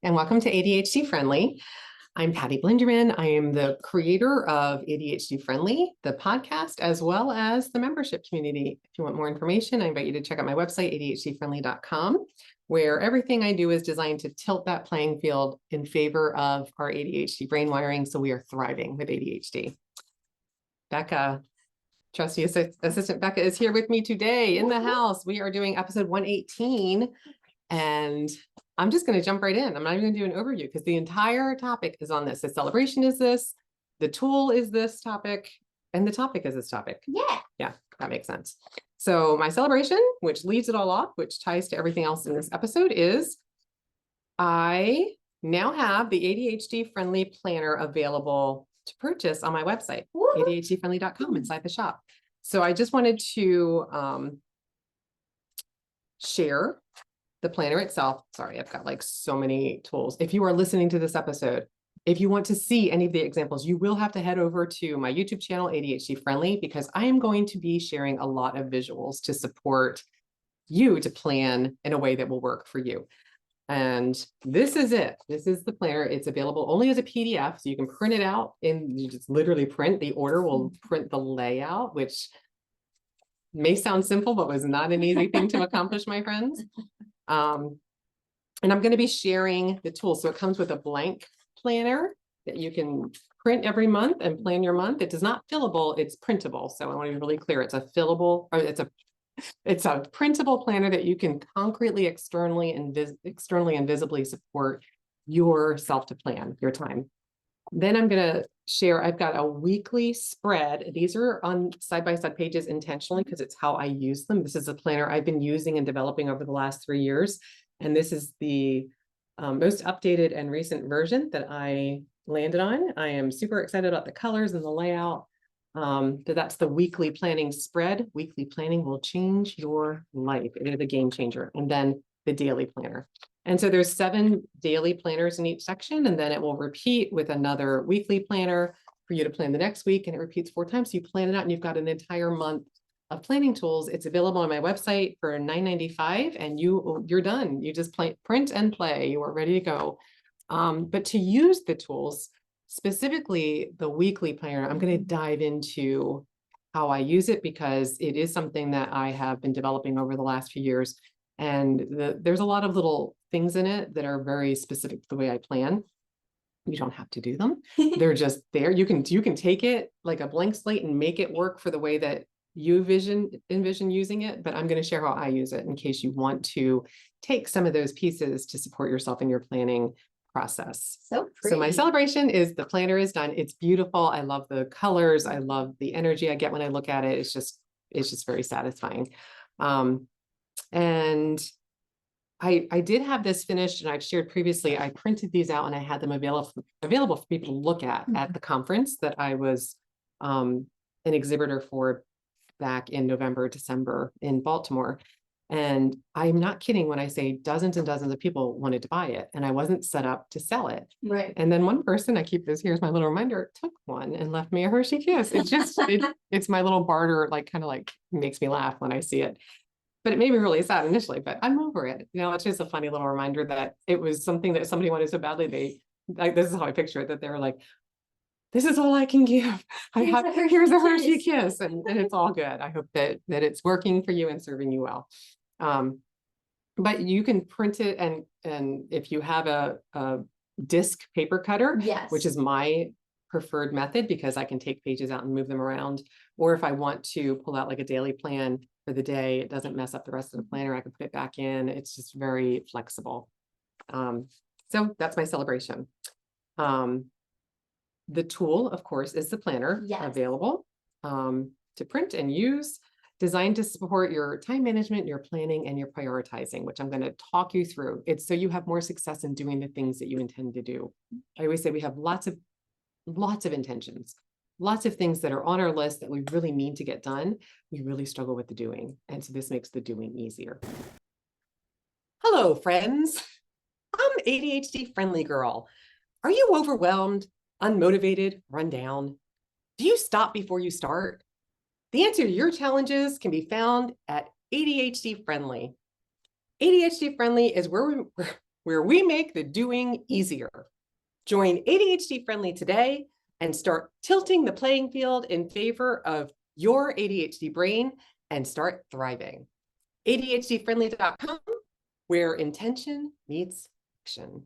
and welcome to ADHD Friendly. I'm Patty Blinderman. I am the creator of ADHD-Friendly, the podcast, as well as the membership community. If you want more information, I invite you to check out my website, ADHD-Friendly.com, where everything I do is designed to tilt that playing field in favor of our ADHD brain wiring, so we are thriving with ADHD. Becca, Trustee Assistant Becca, is here with me today in the house. We are doing episode 118, and I'm just going to jump right in. I'm not even going to do an overview because the entire topic is on this. The celebration is this, the tool is this topic, and the topic is this topic. Yeah, that makes sense. So my celebration, which leads it all off, which ties to everything else in this episode, is I now have the ADHD-Friendly Planner available to purchase on my website, ADHD-Friendly.com, inside the shop. So I just wanted to share the planner itself. Sorry, I've got like so many tools. If you are listening to this episode, if you want to see any of the examples, you will have to head over to my YouTube channel, ADHD Friendly, because I am going to be sharing a lot of visuals to support you to plan in a way that will work for you. And this is it. This is the planner. It's available only as a PDF, so you can print it out and you just literally print. The order will print the layout, which may sound simple, but was not an easy thing to accomplish, my friends. And I'm going to be sharing the tool. So it comes with a blank planner that you can print every month and plan your month. It is not fillable, it's printable. So I want to be really clear. It's a fillable, or it's a printable planner that you can concretely, externally and visibly support yourself to plan your time. Then I'm going to share, I've got a weekly spread. These are on side-by-side pages intentionally because it's how I use them. This is a planner I've been using and developing over the last 3 years. And this is the most updated and recent version that I landed on. I am super excited about the colors and the layout. But that's the weekly planning spread. Weekly planning will change your life. It is a game changer. And then the daily planner. And so there's 7 daily planners in each section, and then it will repeat with another weekly planner for you to plan the next week, and it repeats 4 times. So you plan it out and you've got an entire month of planning tools. It's available on my website for $9.95, and you're done. You just print and play. You are ready to go. But to use the tools, specifically the weekly planner, I'm going to dive into how I use it because it is something that I have been developing over the last few years. And there's a lot of little things in it that are very specific to the way I plan. You don't have to do them. They're just there. You can take it like a blank slate and make it work for the way that you envision using it. But I'm going to share how I use it in case you want to take some of those pieces to support yourself in your planning process. So pretty. So my celebration is the planner is done. It's beautiful. I love the colors. I love the energy I get when I look at it. It's just very satisfying. And I did have this finished, and I've shared previously, I printed these out and I had them available for people to look at the conference that I was an exhibitor for back in November, December in Baltimore. And I'm not kidding when I say dozens and dozens of people wanted to buy it, and I wasn't set up to sell it. Right. And then one person, I keep this, here's my little reminder, took one and left me a Hershey Kiss. It's just, it's my little barter, like kind of like makes me laugh when I see it. But it made me really sad initially, but I'm over it. You know, it's just a funny little reminder that it was something that somebody wanted so badly. This is how I picture it, that they were like, this is all I can give. Here's a Hershey Kiss, and it's all good. I hope that it's working for you and serving you well. But you can print it, and if you have a disc paper cutter, yes, which is my preferred method because I can take pages out and move them around, or if I want to pull out like a daily plan for the day, it doesn't mess up the rest of the planner, I can put it back in. It's just very flexible. So that's my celebration. The tool, of course, is the planner, yes, available to print and use, designed to support your time management, your planning, and your prioritizing, which I'm going to talk you through. It's so you have more success in doing the things that you intend to do. I always say we have lots of intentions, lots of things that are on our list that we really mean to get done. We really struggle with the doing. And so this makes the doing easier. Hello, friends. I'm ADHD Friendly Girl. Are you overwhelmed, unmotivated, run down? Do you stop before you start? The answer to your challenges can be found at ADHD Friendly. ADHD Friendly is where where we make the doing easier. Join ADHD Friendly today and start tilting the playing field in favor of your ADHD brain and start thriving. ADHDfriendly.com, where intention meets action.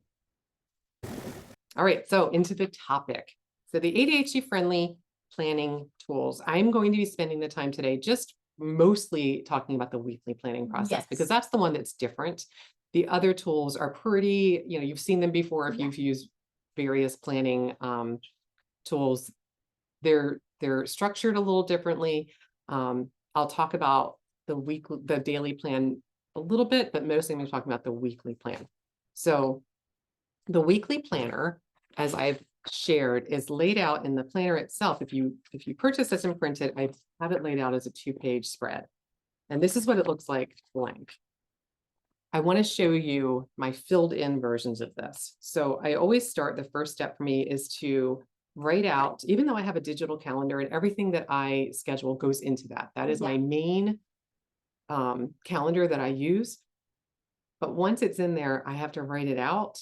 All right, so into the topic. So the ADHD Friendly planning tools. I'm going to be spending the time today just mostly talking about the weekly planning process because that's the one that's different. The other tools are pretty, you've seen them before if you've used various planning tools. They're structured a little differently. I'll talk about the daily plan a little bit, but mostly I'm going to talk about the weekly plan. So the weekly planner, as I've shared, is laid out in the planner itself. If you purchase this and print it, I have it laid out as a 2-page spread. And this is what it looks like blank. I want to show you my filled in versions of this. So I always start, the first step for me is to write out, even though I have a digital calendar and everything that I schedule goes into that. That is my main calendar that I use. But once it's in there, I have to write it out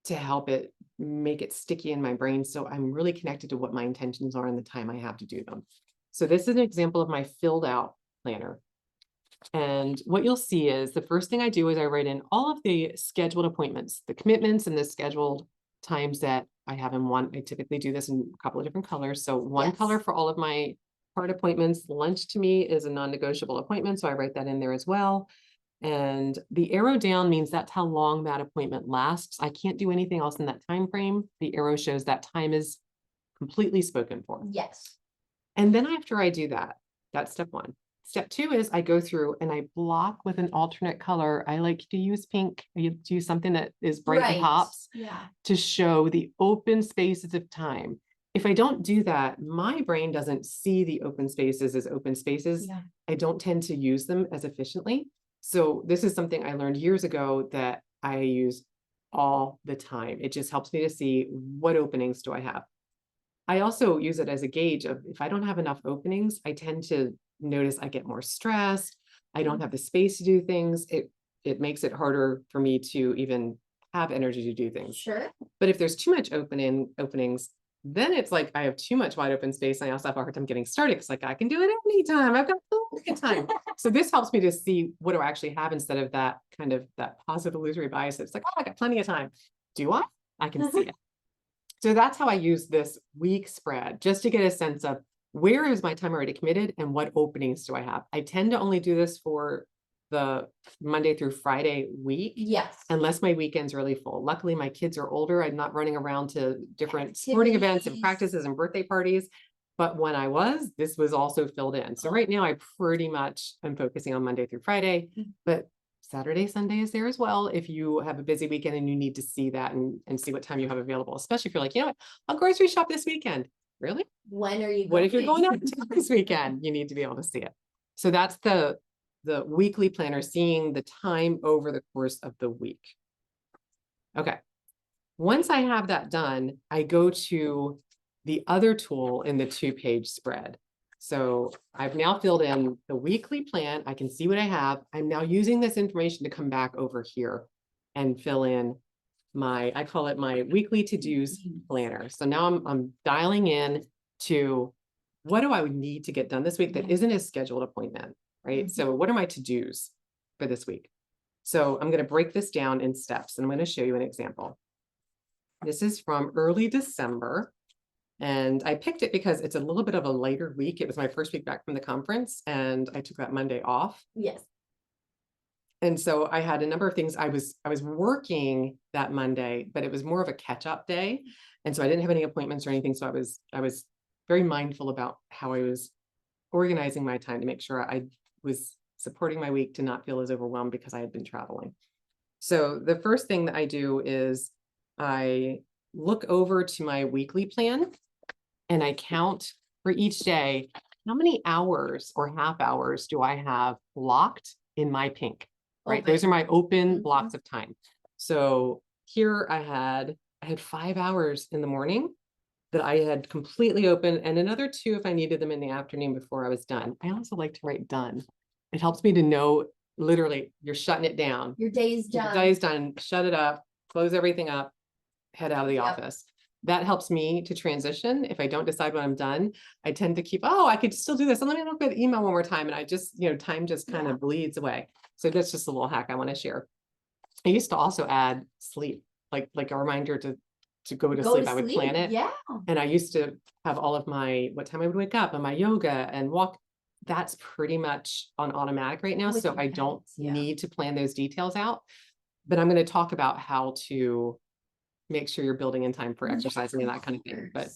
to help it make it sticky in my brain. So I'm really connected to what my intentions are and the time I have to do them. So this is an example of my filled out planner. And what you'll see is the first thing I do is I write in all of the scheduled appointments, the commitments and the scheduled times that I have in one. I typically do this in a couple of different colors. So one color for all of my hard appointments. Lunch to me is a non-negotiable appointment. So I write that in there as well. And the arrow down means that's how long that appointment lasts. I can't do anything else in that time frame. The arrow shows that time is completely spoken for. Yes. And then after I do that, that's step one. Step two is I go through and I block with an alternate color. I like to use pink. I use something that is bright and pops to show the open spaces of time. If I don't do that, my brain doesn't see the open spaces as open spaces. I don't tend to use them as efficiently. So this is something I learned years ago that I use all the time. It just helps me to see what openings do I have. I also use it as a gauge of if I don't have enough openings, I tend to notice I get more stressed. I don't have the space to do things. It makes it harder for me to even have energy to do things. Sure. But if there's too much openings, then it's like I have too much wide open space. And I also have a hard time getting started because like I can do it anytime. I've got plenty of time. So this helps me to see what do I actually have instead of that kind of that positive illusory bias. It's like, oh, I got plenty of time. Do I? I can see it. So that's how I use this week spread, just to get a sense of where is my time already committed and what openings do I have. I tend to only do this for the Monday through Friday week. Yes. Unless my weekend's really full. Luckily, my kids are older. I'm not running around to different sporting events and practices and birthday parties. But when I was, this was also filled in. So right now I pretty much am focusing on Monday through Friday, but Saturday, Sunday is there as well. If you have a busy weekend and you need to see that and see what time you have available, especially if you're like, you know what, I'll grocery shop this weekend. Really? When are you going? What if you're going out this weekend? You need to be able to see it. So that's the weekly planner, seeing the time over the course of the week. Okay. Once I have that done, I go to the other tool in the 2-page spread. So I've now filled in the weekly plan. I can see what I have. I'm now using this information to come back over here and fill in I call it my weekly to-dos planner. So now I'm dialing in to what do I need to get done this week that isn't a scheduled appointment, right? So what are my to-dos for this week? So I'm going to break this down in steps and I'm going to show you an example. This is from early December. And I picked it because it's a little bit of a lighter week. It was my first week back from the conference and I took that Monday off. Yes. And so I had a number of things. I was working that Monday, but it was more of a catch-up day. And so I didn't have any appointments or anything. So I was very mindful about how I was organizing my time to make sure I was supporting my week to not feel as overwhelmed because I had been traveling. So the first thing that I do is I look over to my weekly plan and I count for each day, how many hours or half hours do I have blocked in my pink, right? Those are my open blocks of time. So here I had 5 hours in the morning that I had completely open and another 2 if I needed them in the afternoon before I was done. I also like to write done. It helps me to know literally you're shutting it down. Your day's done. Your day's done. Shut it up. close everything up, head out of the Yep. office. That helps me to transition. If I don't decide when I'm done, I tend to keep, oh, I could still do this. And let me look at the email one more time. And I just, time just kind of bleeds away. So that's just a little hack I want to share. I used to also add sleep, like a reminder to go to sleep. I would plan it. Yeah. And I used to have all of what time I would wake up and my yoga and walk. That's pretty much on automatic right now. With So your I don't pets, yeah. need to plan those details out. But I'm going to talk about how to make sure you're building in time for exercising and that kind of thing. But,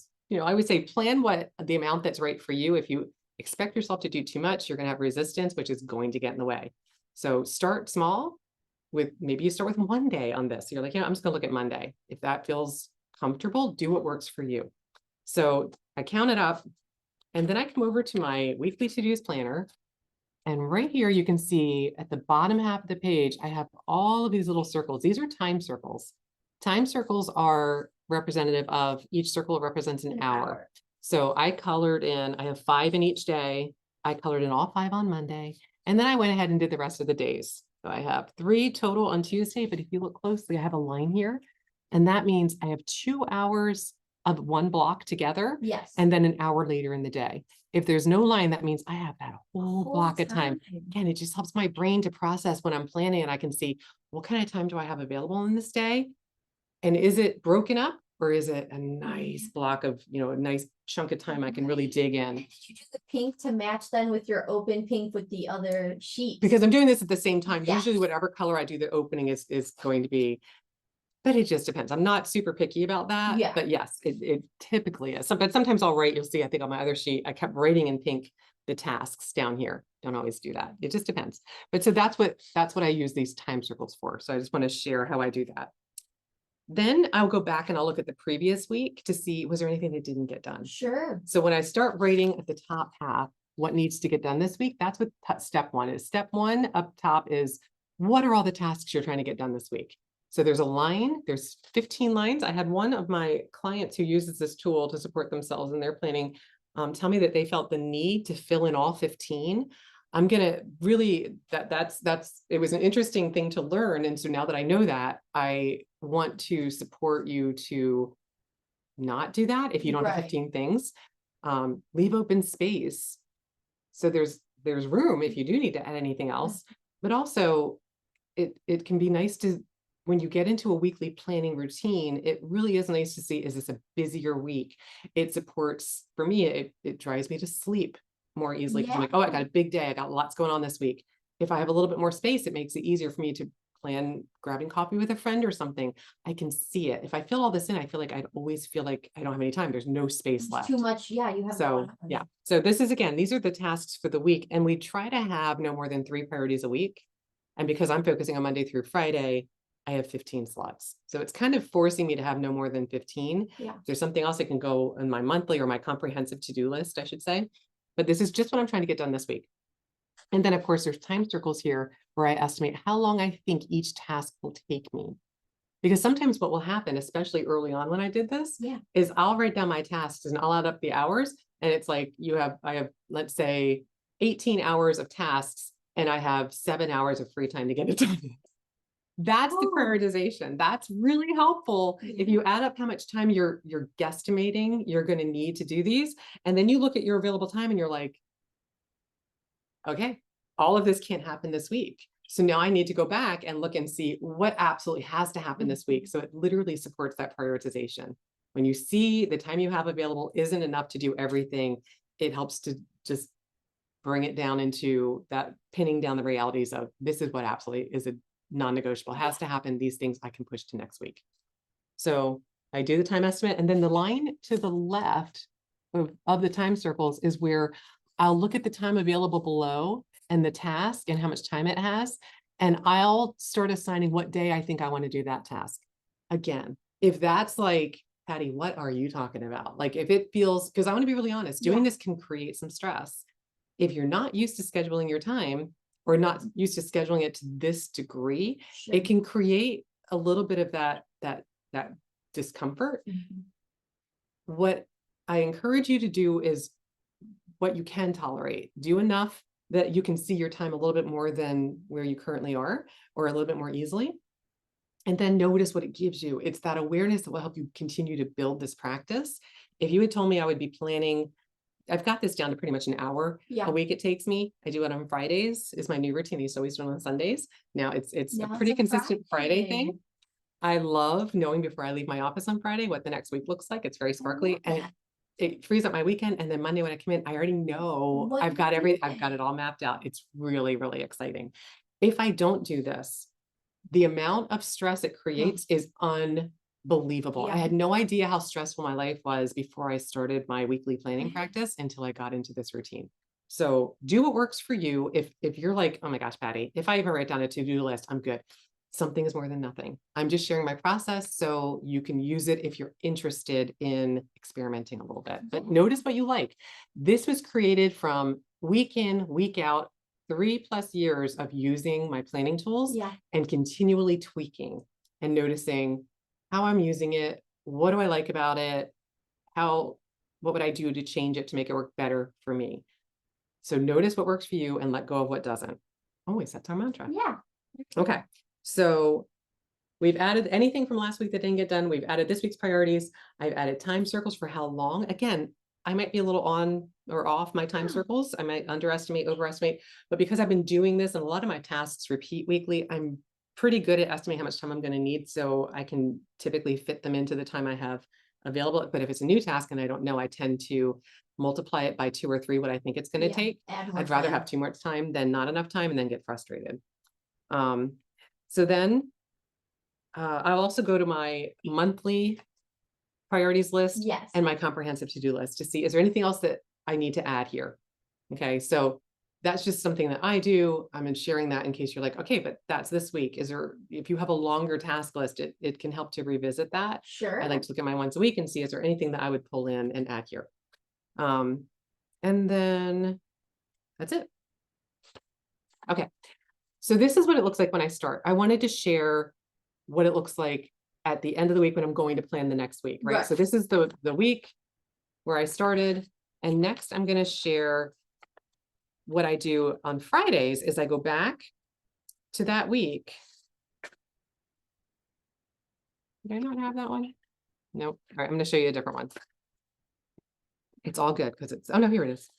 I would say plan the amount that's right for you. If you expect yourself to do too much, you're going to have resistance, which is going to get in the way. So start small maybe you start with one day on this. You're like, I'm just going to look at Monday. If that feels comfortable, do what works for you. So I count it up and then I come over to my weekly to-dos planner. And right here, you can see at the bottom half of the page, I have all of these little circles. These are time circles. Time circles are representative of each circle represents an hour. So I colored in, I have 5 in each day. I colored in all 5 on Monday. And then I went ahead and did the rest of the days. So I have 3 total on Tuesday, but if you look closely, I have a line here. And that means I have 2 hours of one block together. Yes. And then an hour later in the day. If there's no line, that means I have that whole block of time. Again, it just helps my brain to process when I'm planning and I can see what kind of time do I have available in this day? And is it broken up or is it a nice block of, a nice chunk of time I can really dig in? Did you do the pink to match then with your open pink with the other sheet? Because I'm doing this at the same time. Yes. Usually whatever color I do, the opening is going to be, but it just depends. I'm not super picky about that. Yeah. But yes, it typically is. But sometimes I'll write, you'll see, I think on my other sheet, I kept writing in pink the tasks down here. Don't always do that. It just depends. But so that's what I use these time circles for. So I just want to share how I do that. Then I'll go back and I'll look at the previous week to see, was there anything that didn't get done? Sure. So when I start writing at the top half, what needs to get done this week, that's what step 1 is. Step 1 up top is, what are all the tasks you're trying to get done this week? So there's a line, there's 15 lines. I had one of my clients who uses this tool to support themselves in their planning tell me that they felt the need to fill in all 15. I'm going to really, it was an interesting thing to learn. And so now that I know that, I want to support you to not do that. If you don't have 15 things, leave open space. So there's room if you do need to add anything else, but also it can be nice to, when you get into a weekly planning routine, it really is nice to see, is this a busier week? It supports, for me, it drives me to sleep more easily. Because I'm like, oh, I got a big day. I got lots going on this week. If I have a little bit more space, it makes it easier for me to plan grabbing coffee with a friend or something. I can see it. If I fill all this in, I feel like I'd always feel like I don't have any time. There's no space left. Too much. Yeah, you have. So yeah. So this is, again, these are the tasks for the week. And we try to have no more than 3 priorities a week. And because I'm focusing on Monday through Friday, I have 15 slots. So it's kind of forcing me to have no more than 15. Yeah. If there's something else that can go in my monthly or my comprehensive to-do list, I should say. But this is just what I'm trying to get done this week. And then of course there's time circles here where I estimate how long I think each task will take me. Because sometimes what will happen, especially early on when I did this, is I'll write down my tasks and I'll add up the hours. And it's like I have, let's say 18 hours of tasks and I have 7 hours of free time to get it done. That's the prioritization. That's really helpful. If you add up how much time you're guesstimating you're going to need to do these, and then you look at your available time and you're like, okay, all of this can't happen this week. So now I need to go back and look and see what absolutely has to happen this week. So it literally supports that prioritization. When you see the time you have available isn't enough to do everything, it helps to just bring it down into that, pinning down the realities of this is what absolutely is a non-negotiable, has to happen. These things I can push to next week. So I do the time estimate, and then the line to the left of the time circles is where I'll look at the time available below and the task and how much time it has. And I'll start assigning what day I think I want to do that task. Again, if that's like, Patty, what are you talking about? Like if it feels, because I want to be really honest, doing this can create some stress. If you're not used to scheduling your time or not used to scheduling it to this degree, it can create a little bit of that discomfort. What I encourage you to do is what you can tolerate. Do enough that you can see your time a little bit more than where you currently are, or a little bit more easily. And then notice what it gives you. It's that awareness that will help you continue to build this practice. If you had told me I would be planning, I've got this down to pretty much an hour Yeah. a week it takes me. I do it on Fridays is my new routine. I used to always do it on Sundays. Now it's Now a it's pretty a consistent Friday Friday. thing. I love knowing before I leave my office on Friday what the next week looks like. It's very sparkly and that. it frees up my weekend. And then Monday when I come in, I already know What I've got you're I've doing. got it all mapped out. It's really, really exciting. If I don't do this, the amount of stress it creates is unbelievable. I Yeah. had no idea how stressful my life was before I started my weekly planning practice until I got into this routine. So do what works for you. If you're like, oh my gosh, Patty, if I even write down a to-do list, I'm good. Something is more than nothing. I'm just sharing my process so you can use it if you're interested in experimenting a little bit. But notice what you like. This was created from week in, week out, 3+ years of using my planning tools Yeah. and continually tweaking and noticing how I'm using it. What do I like about it? What would I do to change it to make it work better for me? So notice what works for you and let go of what doesn't. Always that's our mantra. Yeah. Okay. So we've added anything from last week that didn't get done. We've added this week's priorities. I've added time circles for how long. Again, I might be a little on or off my time circles. I might underestimate, overestimate, but because I've been doing this and a lot of my tasks repeat weekly, I'm pretty good at estimating how much time I'm going to need. So I can typically fit them into the time I have available. But if it's a new task and I don't know, I tend to multiply it by 2 or 3, what I think it's going to take. Add more I'd rather time. have too much time than not enough time and then get frustrated. So then I'll also go to my monthly priorities list Yes. and my comprehensive to-do list to see, is there anything else that I need to add here? Okay, so that's just something that I do. I'm sharing that in case you're like, okay, but that's this week. Is there, if you have a longer task list, it can help to revisit that. Sure. I like to look at mine once a week and see, is there anything that I would pull in and add here? And then that's it. Okay, so this is what it looks like when I start. I wanted to share what it looks like at the end of the week when I'm going to plan the next week, right? Right. So this is the week where I started. And next I'm going to share what I do on Fridays is I go back to that week. Did I not have that one? Nope. All right, I'm going to show you a different one. It's all good because it's, oh no, here it is.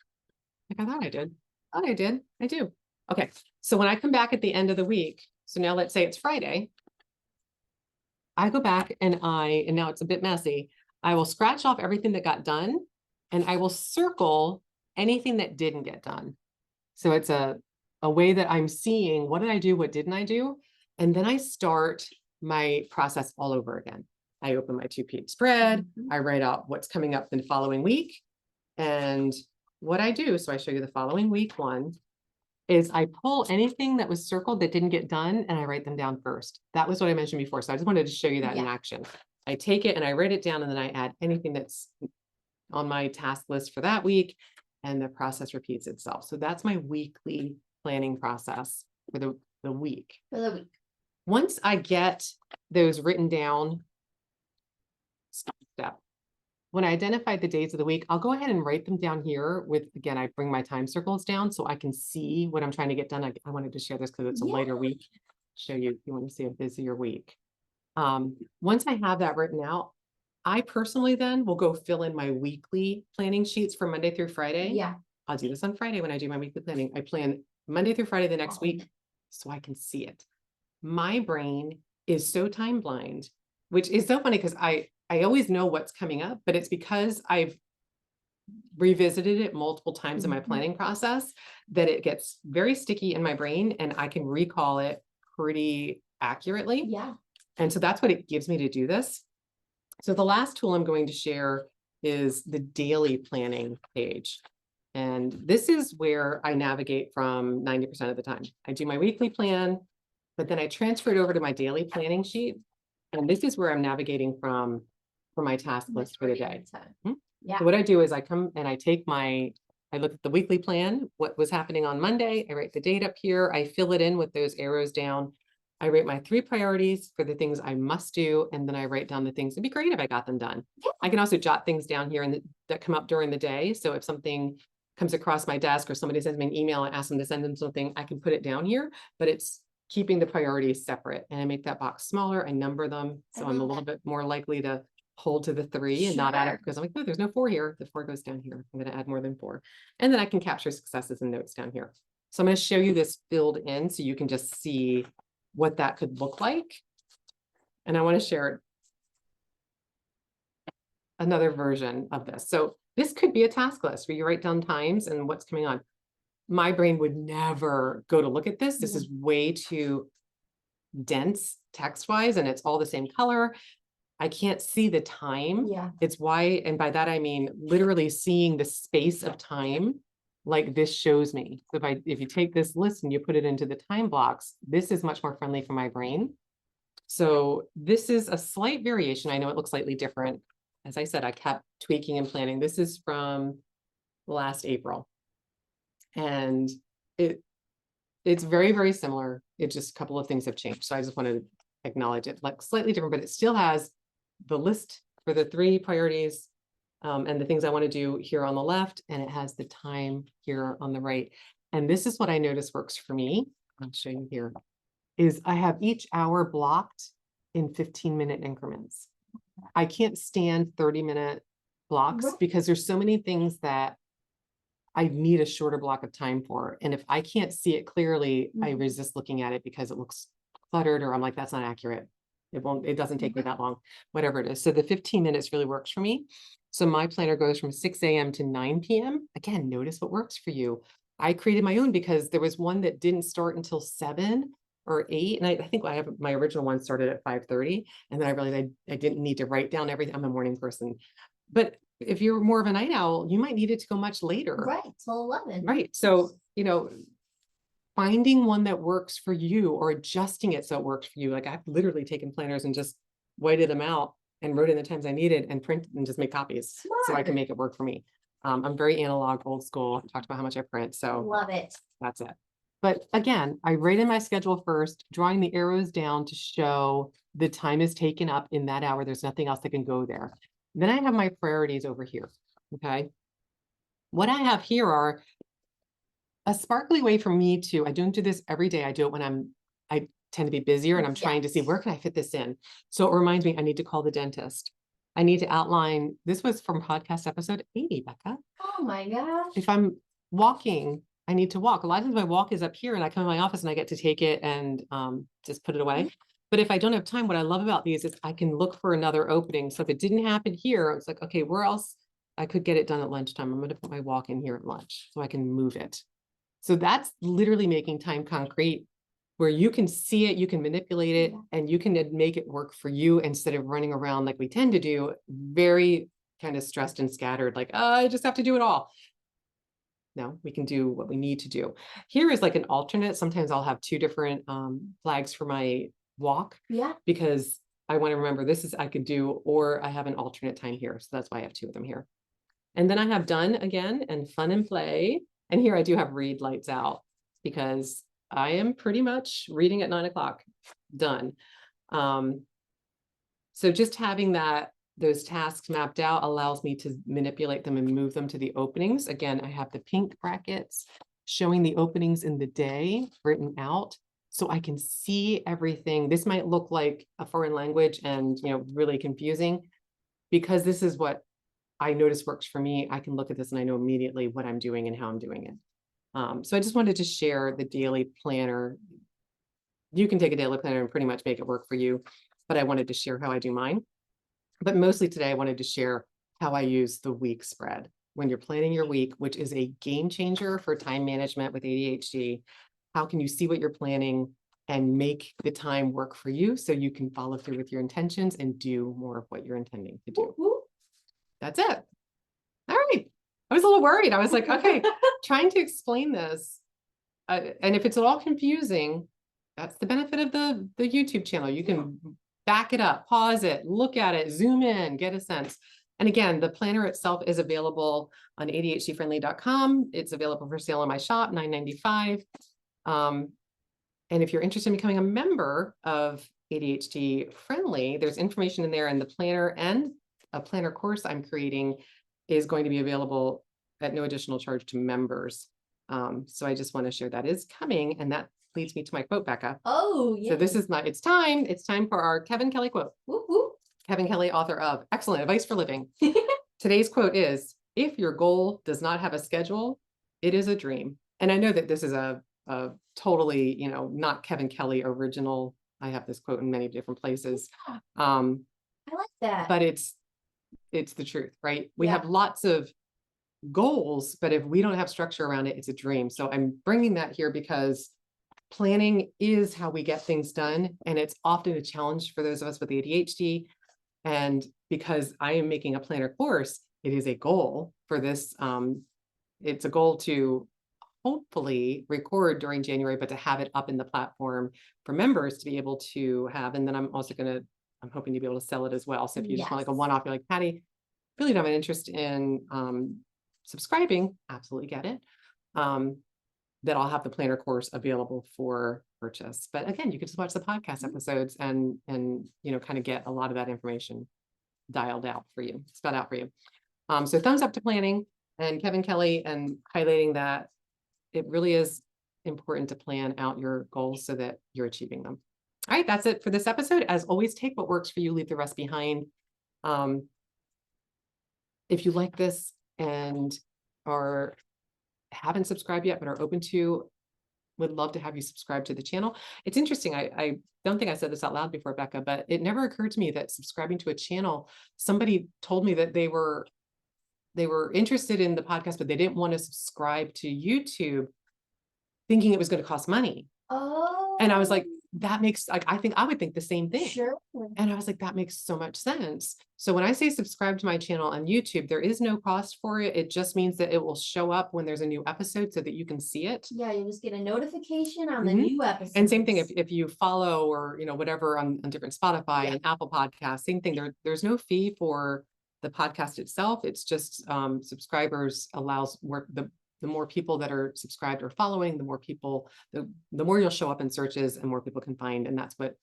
Like I thought I did. I did. I do. Okay. So when I come back at the end of the week, so now let's say it's Friday, I go back and now it's a bit messy. I will scratch off everything that got done and I will circle anything that didn't get done. So it's a way that I'm seeing what did I do, what didn't I do? And then I start my process all over again. I open my 2-page spread. I write out what's coming up the following week and what I do. So I show you the following week one is I pull anything that was circled that didn't get done and I write them down first. That was what I mentioned before. So I just wanted to show you that in action. I take it and I write it down and then I add anything that's on my task list for that week and the process repeats itself. So that's my weekly planning process for the week. For the week. Once I get those written down, step. When I identify the days of the week, I'll go ahead and write them down here with, again, I bring my time circles down so I can see what I'm trying to get done. I wanted to share this because it's a lighter week. Show you, if you want to see a busier week. Once I have that written out, I personally then will go fill in my weekly planning sheets for Monday through Friday. Yeah. I'll do this on Friday when I do my weekly planning. I plan Monday through Friday the next week so I can see it. My brain is so time blind, which is so funny because I always know what's coming up, but it's because I've revisited it multiple times in my planning process that it gets very sticky in my brain and I can recall it pretty accurately. Yeah. And so that's what it gives me to do this. So the last tool I'm going to share is the daily planning page. And this is where I navigate from 90% of the time. I do my weekly plan, but then I transfer it over to my daily planning sheet. And this is where I'm navigating from for my task list for the day. Yeah. So what I do is I come and I look at the weekly plan, what was happening on Monday. I write the date up here. I fill it in with those arrows down. I write my 3 priorities for the things I must do. And then I write down the things. It'd be great if I got them done. Yeah. I can also jot things down here that come up during the day. So if something comes across my desk or somebody sends me an email and asks them to send them something, I can put it down here, but it's keeping the priorities separate, and I make that box smaller. I number them, so I'm a love little bit more likely to hold to the 3 and not add it Sure. because I'm like, no, there's no 4 here. The 4 goes down here. I'm going to add more than 4, and then I can capture successes and notes down here. So I'm going to show you this filled in so you can just see what that could look like. And I want to share another version of this. So this could be a task list where you write down times and what's coming on. My brain would never go to look at this. This is way too dense text-wise, and it's all the same color. I can't see the time. Yeah. It's why, and by that I mean literally seeing the space of time like this shows me. So if you take this list and you put it into the time blocks, this is much more friendly for my brain. So this is a slight variation. I know it looks slightly different. As I said, I kept tweaking and planning. This is from last April. And it's very, very similar. It just a couple of things have changed. So I just wanted to acknowledge it, like slightly different, but it still has the list for the 3 priorities and the things I want to do here on the left, and it has the time here on the right. And this is what I notice works for me. I'll show you here, is I have each hour blocked in 15-minute increments. I can't stand 30-minute blocks because there's so many things that I need a shorter block of time for. And if I can't see it clearly, I resist looking at it because it looks cluttered, or I'm like, that's not accurate. It doesn't take me that long, whatever it is. So the 15 minutes really works for me. So my planner goes from 6 a.m. to 9 p.m. Again, notice what works for you. I created my own because there was one that didn't start until 7 or 8. And I think I have my original one started at 5:30. And then I realized I didn't need to write down everything. I'm a morning person. But if you're more of a night owl, you might need it to go much later. Right, till 11. Right. So, finding one that works for you or adjusting it so it works for you. Like I've literally taken planners and just whited them out and wrote in the times I needed and print and just make copies so I can make it work for me. I'm very analog, old school. I talked about how much I print. So Love it. that's it. But again, I write in my schedule first, drawing the arrows down to show the time is taken up in that hour. There's nothing else that can go there. Then I have my priorities over here. Okay. What I have here are a sparkly way for me to, I don't do this every day. I do it when I tend to be busier and I'm trying to see where can I fit this in. So it reminds me, I need to call the dentist. I need to outline, this was from podcast episode 80, Becca. Oh my gosh. If I'm walking, I need to walk. A lot of times my walk is up here and I come in my office and I get to take it and just put it away. But if I don't have time, what I love about these is I can look for another opening. So if it didn't happen here, it's like, okay, where else I could get it done at lunchtime? I'm going to put my walk in here at lunch so I can move it. So that's literally making time concrete where you can see it, you can manipulate it, and you can make it work for you instead of running around like we tend to do, very kind of stressed and scattered, like, oh, I just have to do it all. No, we can do what we need to do. Here is like an alternate. Sometimes I'll have 2 different flags for my walk. Yeah. Because I want to remember this is I could do, or I have an alternate time here. So that's why I have 2 of them here. And then I have done again and fun and play. And here I do have read lights out because I am pretty much reading at 9 o'clock done. So just having those tasks mapped out allows me to manipulate them and move them to the openings. Again, I have the pink brackets showing the openings in the day written out so I can see everything. This might look like a foreign language and, really confusing because this is what I notice works for me. I can look at this and I know immediately what I'm doing and how I'm doing it. So I just wanted to share the daily planner. You can take a daily planner and pretty much make it work for you, but I wanted to share how I do mine. But mostly today, I wanted to share how I use the week spread when you're planning your week, which is a game changer for time management with ADHD. How can you see what you're planning and make the time work for you so you can follow through with your intentions and do more of what you're intending to do? That's it. All right. I was a little worried. I was like, okay, trying to explain this. And if it's at all confusing, that's the benefit of the YouTube channel. You can back it up, pause it, look at it, zoom in, get a sense. And again, the planner itself is available on ADHD-Friendly.com. It's available for sale in my shop, $9.95. And if you're interested in becoming a member of ADHD Friendly, there's information in there, and the planner and a planner course I'm creating is going to be available at no additional charge to members. So I just want to share that is coming, and that leads me to my quote, Becca. Oh, yeah. So this is it's time for our Kevin Kelly quote. Whoop, whoop. Kevin Kelly, author of Excellent Advice for Living. Today's quote is, if your goal does not have a schedule, it is a dream. And I know that this is a totally, not Kevin Kelly original. I have this quote in many different places. I like that. But it's the truth, right? We Yeah. have lots of goals, but if we don't have structure around it, it's a dream. So I'm bringing that here because planning is how we get things done. And it's often a challenge for those of us with ADHD. And because I am making a planner course, it is a goal for this. It's a goal to hopefully record during January, but to have it up in the platform for members to be able to have. And then I'm hoping to be able to sell it as well. So if you just want like a one-off, you're like, Patty, really don't have an interest in subscribing, absolutely get it. That I'll have the planner course available for purchase. But again, you can just watch the podcast episodes and kind of get a lot of that information dialed out for you, spelled out for you. So thumbs up to planning and Kevin Kelly, and highlighting that it really is important to plan out your goals so that you're achieving them. All right, that's it for this episode. As always, take what works for you, leave the rest behind. If you like this and haven't subscribed yet, but are open to, would love to have you subscribe to the channel. It's interesting. I don't think I said this out loud before, Becca, but it never occurred to me that subscribing to a channel, somebody told me that they were interested in the podcast, but they didn't want to subscribe to YouTube, thinking it was going to cost money. Oh. And I was like, that makes, like, I think I would think the same thing. Sure. And I was like, that makes so much sense. So when I say subscribe to my channel on YouTube, there is no cost for it. It just means that it will show up when there's a new episode so that you can see it. Yeah, you just get a notification on the new episode. And same thing if you follow or, whatever on different Spotify and Apple Podcasts, same thing. There's no fee for the podcast itself. It's just subscribers allows the more people that are subscribed or following, the more people, the more you'll show up in searches and more people can find. And that's what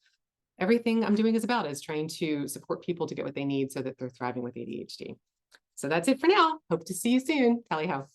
everything I'm doing is about, is trying to support people to get what they need so that they're thriving with ADHD. So that's it for now. Hope to see you soon. Tally ho.